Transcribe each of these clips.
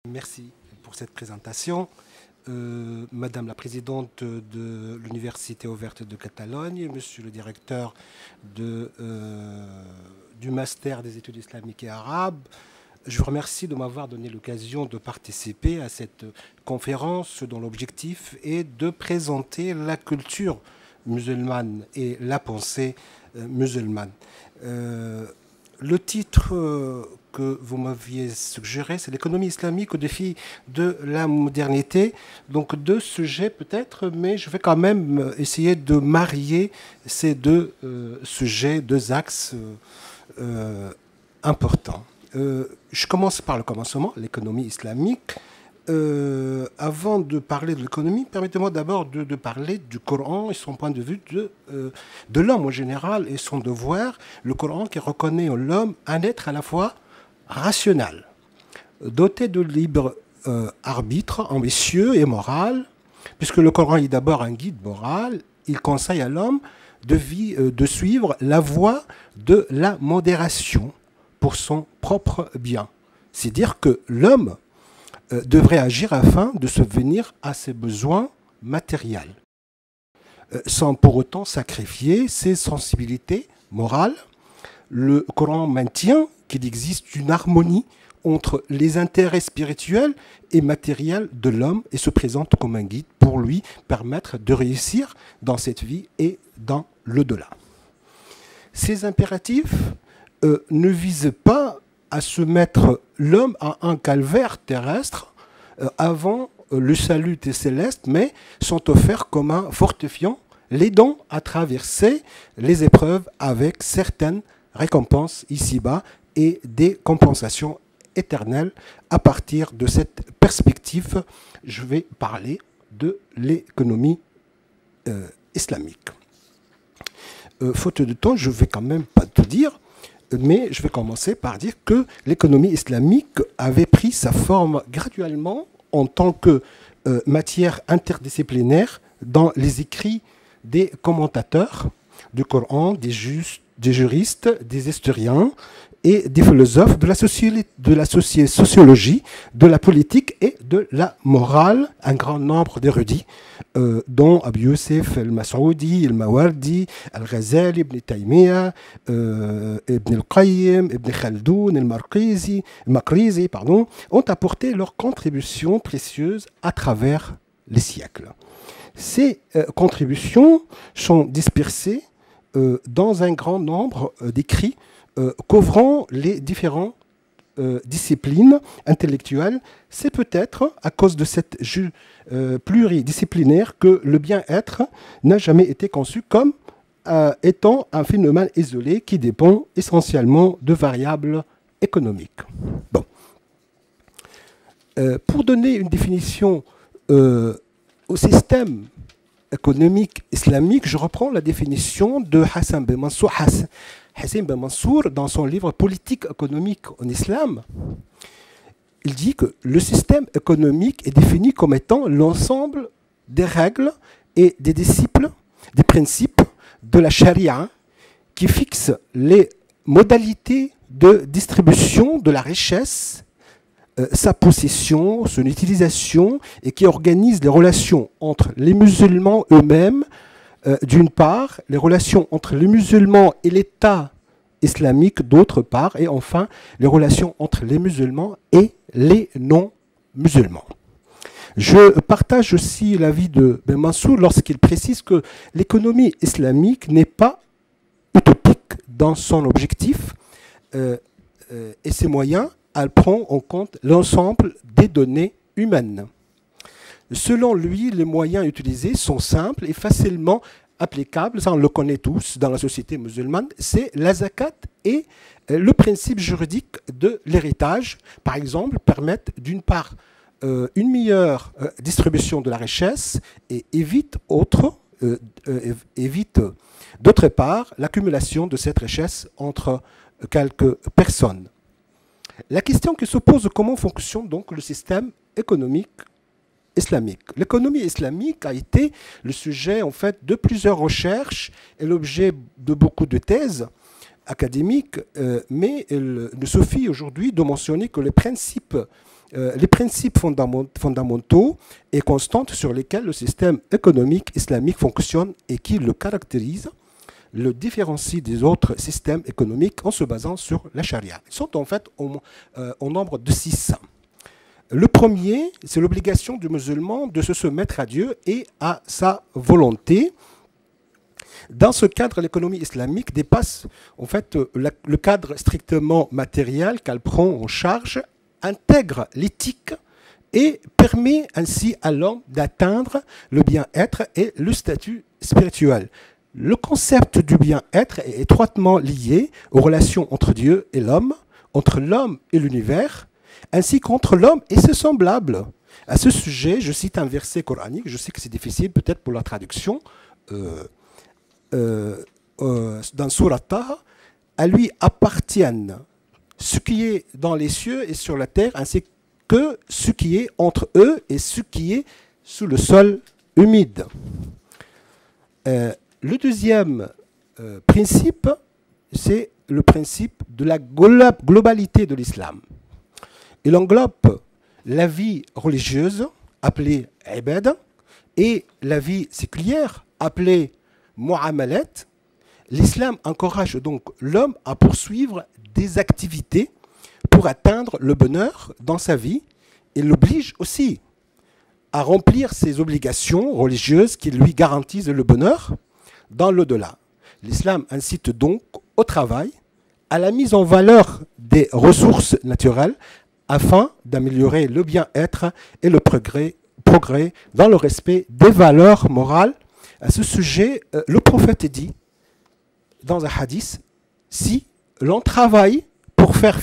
Merci pour cette présentation. Madame la présidente de l'Université ouverte de Catalogne, monsieur le directeur du master des études islamiques et arabes, je vous remercie de m'avoir donné l'occasion de participer à cette conférence dont l'objectif est de présenter la culture musulmane et la pensée musulmane. Le titre que vous m'aviez suggéré, c'est l'économie islamique au défi de la modernité. Donc deux sujets peut-être, mais je vais quand même essayer de marier ces deux sujets, deux axes importants. Je commence par le commencement, l'économie islamique. Avant de parler de l'économie, permettez-moi d'abord de parler du Coran et son point de vue de l'homme en général et son devoir. Le Coran qui reconnaît en l'homme un être à la fois rationnel, doté de libre arbitre, ambitieux et moral, puisque le Coran est d'abord un guide moral. Il conseille à l'homme de suivre la voie de la modération pour son propre bien. C'est dire que l'homme devrait agir afin de subvenir à ses besoins matériels, sans pour autant sacrifier ses sensibilités morales. Le Coran maintient qu'il existe une harmonie entre les intérêts spirituels et matériels de l'homme et se présente comme un guide pour lui permettre de réussir dans cette vie et dans l'au-delà. Ces impératifs ne visent pas à se mettre l'homme à un calvaire terrestre avant le salut des célestes, mais sont offerts comme un fortifiant, l'aidant à traverser les épreuves avec certaines récompenses ici-bas et des compensations éternelles. À partir de cette perspective, je vais parler de l'économie islamique. Faute de temps, je ne vais quand même pas tout dire, mais je vais commencer par dire que l'économie islamique avait pris sa forme graduellement en tant que matière interdisciplinaire dans les écrits des commentateurs du Coran, des juristes, des historiens et des philosophes de la sociologie, de la politique et de la morale, un grand nombre d'érudits, dont Abu Youssef al-Mas'oudi, al-Mawardi, al-Ghazali, Ibn Taymiyyah, Ibn al-Qayyim, Ibn Khaldoun, al-Maqrizi, ont apporté leur contribution précieuse à travers les siècles. Ces contributions sont dispersées dans un grand nombre d'écrits couvrant les différentes disciplines intellectuelles. C'est peut-être à cause de cette vue pluridisciplinaire que le bien-être n'a jamais été conçu comme étant un phénomène isolé qui dépend essentiellement de variables économiques. Bon. Pour donner une définition au système économique islamique, je reprends la définition de Hassan Ben Mansour. Hassan Ben Mansour, dans son livre Politique économique en islam, il dit que le système économique est défini comme étant l'ensemble des règles et des principes de la charia qui fixent les modalités de distribution de la richesse, sa possession, son utilisation, et qui organise les relations entre les musulmans eux-mêmes, d'une part, les relations entre les musulmans et l'État islamique, d'autre part, et enfin, les relations entre les musulmans et les non-musulmans. Je partage aussi l'avis de Ben Mansour lorsqu'il précise que l'économie islamique n'est pas utopique dans son objectif et ses moyens. Elle prend en compte l'ensemble des données humaines. Selon lui, les moyens utilisés sont simples et facilement applicables, ça on le connaît tous dans la société musulmane, c'est la zakat et le principe juridique de l'héritage, par exemple, permettent d'une part une meilleure distribution de la richesse et évite d'autre part l'accumulation de cette richesse entre quelques personnes. La question qui se pose, comment fonctionne donc le système économique islamique? L'économie islamique a été le sujet en fait de plusieurs recherches et l'objet de beaucoup de thèses académiques, mais il ne suffit aujourd'hui de mentionner que les principes les principes fondamentaux et constants sur lesquels le système économique islamique fonctionne et qui le caractérise, le différencie des autres systèmes économiques en se basant sur la charia. Ils sont en fait au nombre de 6. Le premier, c'est l'obligation du musulman de se soumettre à Dieu et à sa volonté. Dans ce cadre, l'économie islamique dépasse en fait le cadre strictement matériel qu'elle prend en charge, intègre l'éthique et permet ainsi à l'homme d'atteindre le bien-être et le statut spirituel. Le concept du bien-être est étroitement lié aux relations entre Dieu et l'homme, entre l'homme et l'univers, ainsi qu'entre l'homme et ses semblables. À ce sujet, je cite un verset coranique, je sais que c'est difficile peut-être pour la traduction, dans Surat Taha, à lui appartiennent ce qui est dans les cieux et sur la terre, ainsi que ce qui est entre eux et ce qui est sous le sol humide. Le deuxième principe, c'est le principe de la globalité de l'islam. Il englobe la vie religieuse, appelée ibad, et la vie séculière, appelée mu'amalat. L'islam encourage donc l'homme à poursuivre des activités pour atteindre le bonheur dans sa vie et l'oblige aussi à remplir ses obligations religieuses qui lui garantissent le bonheur dans l'au-delà. L'islam incite donc au travail, à la mise en valeur des ressources naturelles afin d'améliorer le bien-être et le progrès dans le respect des valeurs morales. À ce sujet, le prophète dit dans un hadith, si l'on travaille pour faire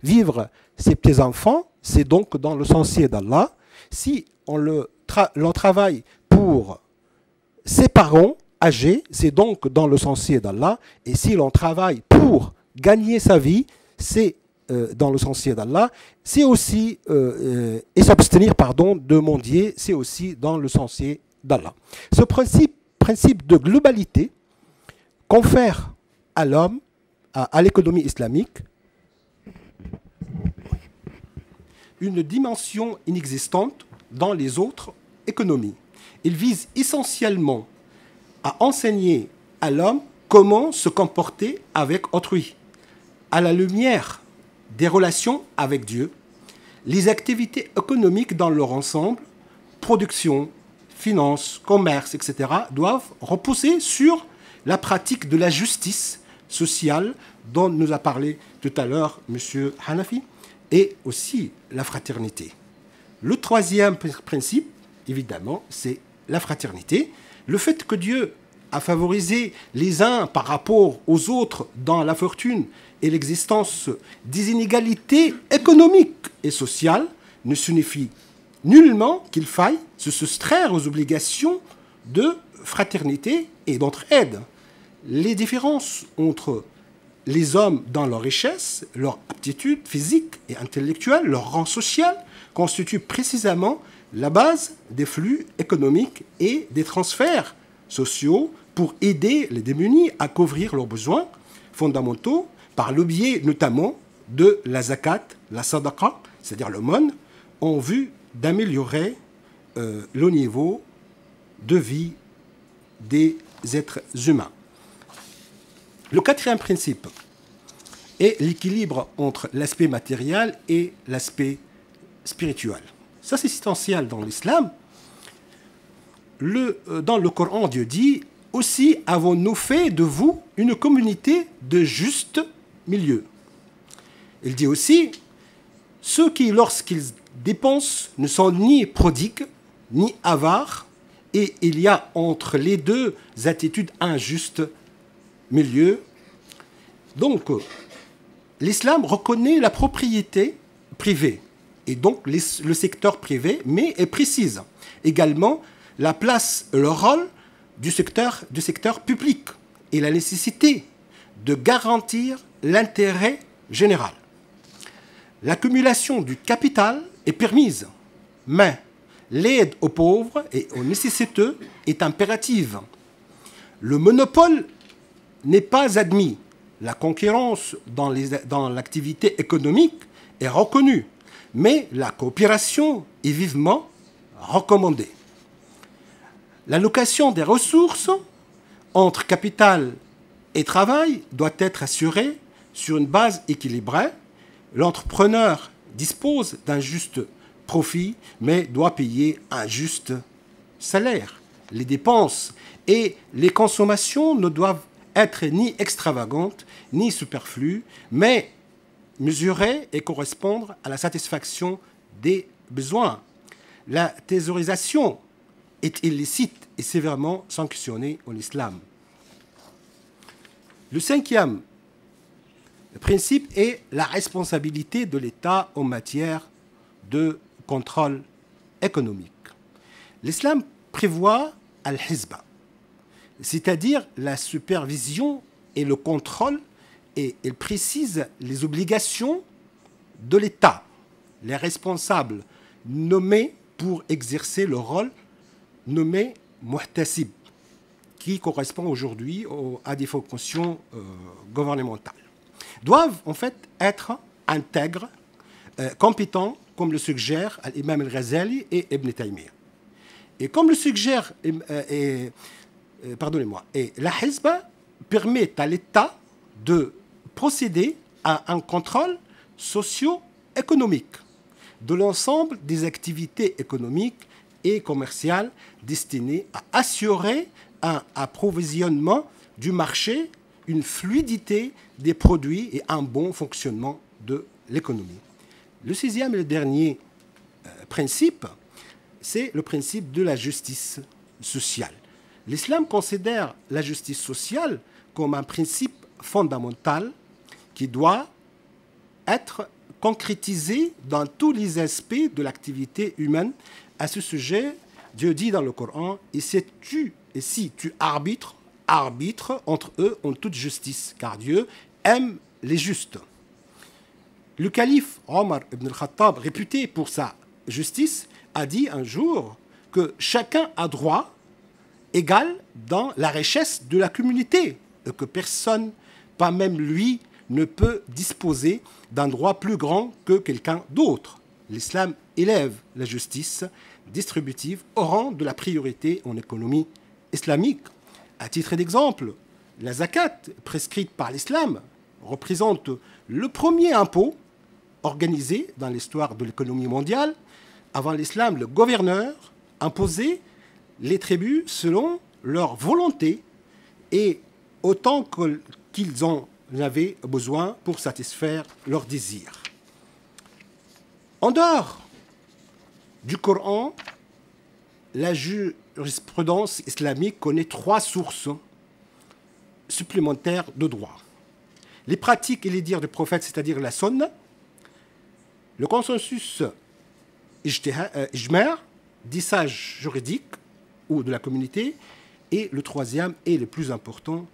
vivre ses petits-enfants, c'est donc dans le sentier d'Allah. Si l'on travaille pour ses parents âgés, c'est donc dans le sentier d'Allah. Et si l'on travaille pour gagner sa vie, c'est dans le sentier d'Allah. C'est aussi, et s'abstenir de mendier, c'est aussi dans le sentier d'Allah. Ce principe de globalité confère à l'homme, à l'économie islamique, une dimension inexistante dans les autres économies. Il vise essentiellement à enseigner à l'homme comment se comporter avec autrui, à la lumière des relations avec Dieu, les activités économiques dans leur ensemble, production, finance, commerce, etc., doivent reposer sur la pratique de la justice sociale dont nous a parlé tout à l'heure M. Hanafi, et aussi la fraternité. Le troisième principe, évidemment, c'est la fraternité. Le fait que Dieu a favorisé les uns par rapport aux autres dans la fortune et l'existence des inégalités économiques et sociales ne signifie nullement qu'il faille se soustraire aux obligations de fraternité et d'entraide. Les différences entre les hommes dans leur richesse, leur aptitude physique et intellectuelle, leur rang social, constituent précisément la base des flux économiques et des transferts sociaux pour aider les démunis à couvrir leurs besoins fondamentaux par le biais notamment de la zakat, la sadaqa, c'est-à-dire l'aumône, en vue d'améliorer le niveau de vie des êtres humains. Le quatrième principe est l'équilibre entre l'aspect matériel et l'aspect spirituel. Ça, c'est essentiel dans l'islam. Dans le Coran, Dieu dit « Aussi avons-nous fait de vous une communauté de juste milieu ». Il dit aussi « Ceux qui, lorsqu'ils dépensent, ne sont ni prodigues, ni avares, et il y a entre les deux attitudes un juste milieu. » Donc, l'islam reconnaît la propriété privée, et donc le secteur privé, mais elle précise également la place et le rôle du secteur public et la nécessité de garantir l'intérêt général. L'accumulation du capital est permise, mais l'aide aux pauvres et aux nécessiteux est impérative. Le monopole n'est pas admis. La concurrence dans l'activité économique est reconnue, mais la coopération est vivement recommandée. L'allocation des ressources entre capital et travail doit être assurée sur une base équilibrée. L'entrepreneur dispose d'un juste profit, mais doit payer un juste salaire. Les dépenses et les consommations ne doivent être ni extravagantes, ni superflues, mais mesurées et correspondre à la satisfaction des besoins. La thésaurisation est illicite et sévèrement sanctionnée en islam. Le cinquième principe est la responsabilité de l'État en matière de contrôle économique. L'islam prévoit al-hizba, c'est-à-dire la supervision et le contrôle, et il précise les obligations de l'État, les responsables nommés pour exercer le rôle nommé muhtasib, qui correspond aujourd'hui à des fonctions gouvernementales, doivent en fait être intègres, compétents, comme le suggère l'imam al-Ghazali et Ibn Taymiyyah. Et comme le suggère, pardonnez-moi, la hizba permet à l'État de procéder à un contrôle socio-économique de l'ensemble des activités économiques et commerciales destinées à assurer un approvisionnement du marché, une fluidité des produits et un bon fonctionnement de l'économie. Le sixième et le dernier principe, c'est le principe de la justice sociale. L'islam considère la justice sociale comme un principe fondamental qui doit être concrétisé dans tous les aspects de l'activité humaine. À ce sujet, Dieu dit dans le Coran, « Et si tu arbitres entre eux en toute justice, car Dieu aime les justes. » Le calife Omar ibn al-Khattab, réputé pour sa justice, a dit un jour que chacun a droit égal dans la richesse de la communauté et que personne, pas même lui, ne peut disposer d'un droit plus grand que quelqu'un d'autre. L'islam élève la justice distributive au rang de la priorité en économie islamique. À titre d'exemple, la zakat prescrite par l'islam représente le premier impôt organisé dans l'histoire de l'économie mondiale. Avant l'islam, le gouverneur imposait les tribus selon leur volonté et autant qu'ils en avaient besoin pour satisfaire leurs désirs. En dehors du Coran, la jurisprudence islamique connaît 3 sources supplémentaires de droit. Les pratiques et les dires du prophète, c'est-à-dire la sunna, le consensus ijma', des sages juridiques ou de la communauté, et le troisième et le plus important,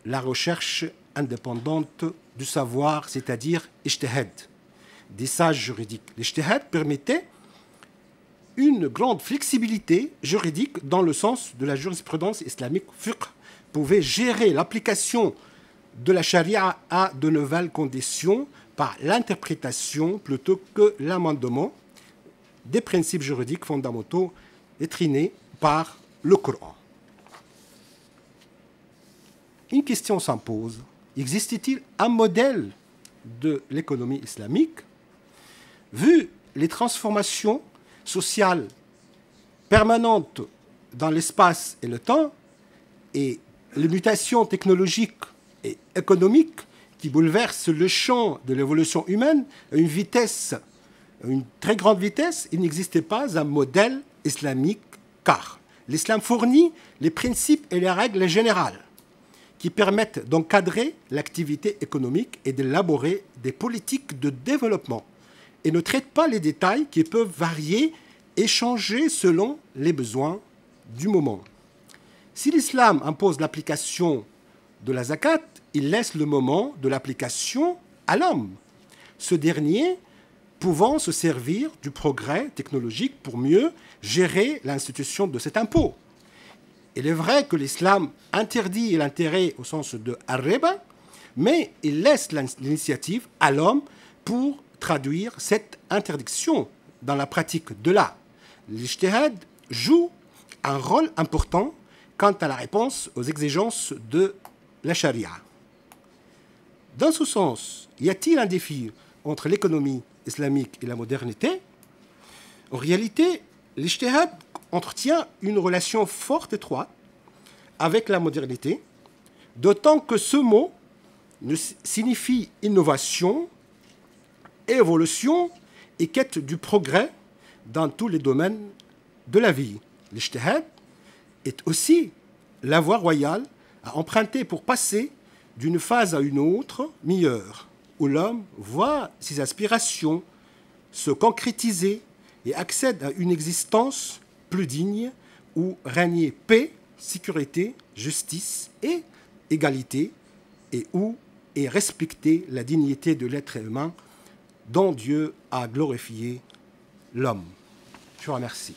la recherche indépendante du savoir, c'est-à-dire ijtihad, des sages juridiques. L'ijtihad permettait une grande flexibilité juridique dans le sens de la jurisprudence islamique. Fiqh pouvait gérer l'application de la charia à de nouvelles conditions par l'interprétation plutôt que l'amendement des principes juridiques fondamentaux étrinés par le Coran. Une question s'impose. Existe-t-il un modèle de l'économie islamique? Vu les transformations sociales permanentes dans l'espace et le temps et les mutations technologiques et économiques qui bouleversent le champ de l'évolution humaine à une très grande vitesse, il n'existait pas un modèle islamique car l'islam fournit les principes et les règles générales qui permettent d'encadrer l'activité économique et d'élaborer des politiques de développement et ne traite pas les détails qui peuvent varier et changer selon les besoins du moment. Si l'islam impose l'application de la zakat, il laisse le moment de l'application à l'homme, ce dernier pouvant se servir du progrès technologique pour mieux gérer l'institution de cet impôt. Il est vrai que l'islam interdit l'intérêt au sens de ar-riba, mais il laisse l'initiative à l'homme pour traduire cette interdiction dans la pratique de l'art. L'ijtihad joue un rôle important quant à la réponse aux exigences de la charia. Dans ce sens, y a-t-il un défi entre l'économie islamique et la modernité? En réalité, l'ijtihad entretient une relation forte et étroite avec la modernité, d'autant que ce mot signifie innovation, évolution et quête du progrès dans tous les domaines de la vie. L'ijtihad est aussi la voie royale à emprunter pour passer d'une phase à une autre meilleure, où l'homme voit ses aspirations se concrétiser et accède à une existence plus digne, où règne paix, sécurité, justice et égalité, et où est respectée la dignité de l'être humain dont Dieu a glorifié l'homme. Je vous remercie.